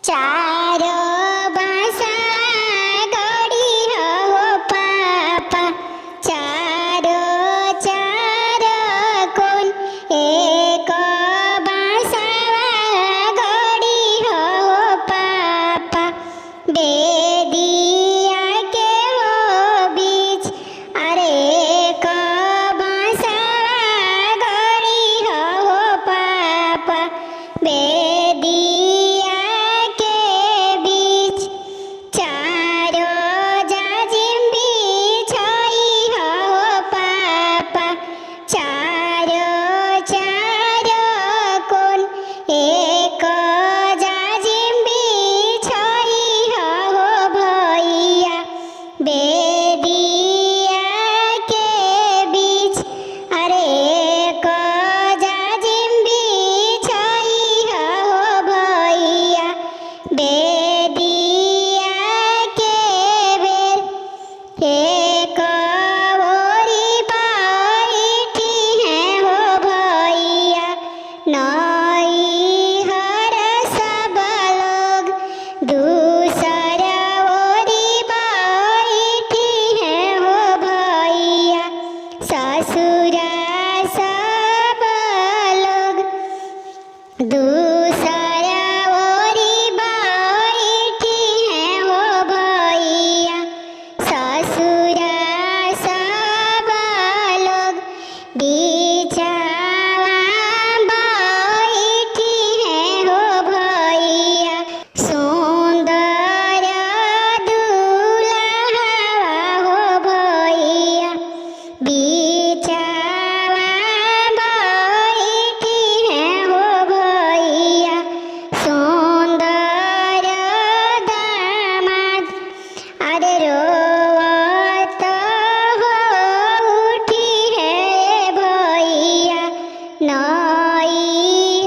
चारो बासा गड़ी हो पापा, चारो चारो कोन एक बासा गड़ी हो पापा। बेदिया के हो बीच अरे एक बासा गड़ी हो पापा। बेदिया के बीच चारो जाजिम बिछाई हो पापा। चारो चारो कोन एक जाजिम बिछाई हो भैया। बेदिया के बीच अरे एक जाजिम बिछाई हो भैया। बेदिया के बेर एक ओरी बैठी है हो भैया। नई हर सब लोग दूसरा ओरी बैठी है हो भैया। ससुरा सब लोग दूसरा ओरी बैठी है हो भैया। ससुरा सब लोग बिचावा बैठी है हो भैया। सुंदर दुल्हा हो भैया। बिचावा बैठी है हो भैया। सुंदर दामाद अरे रोवत हो उठी है भैया। नई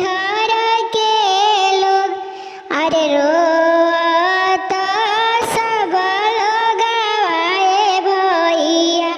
हर के लोग अरे रोवत सब लोग आए भैया।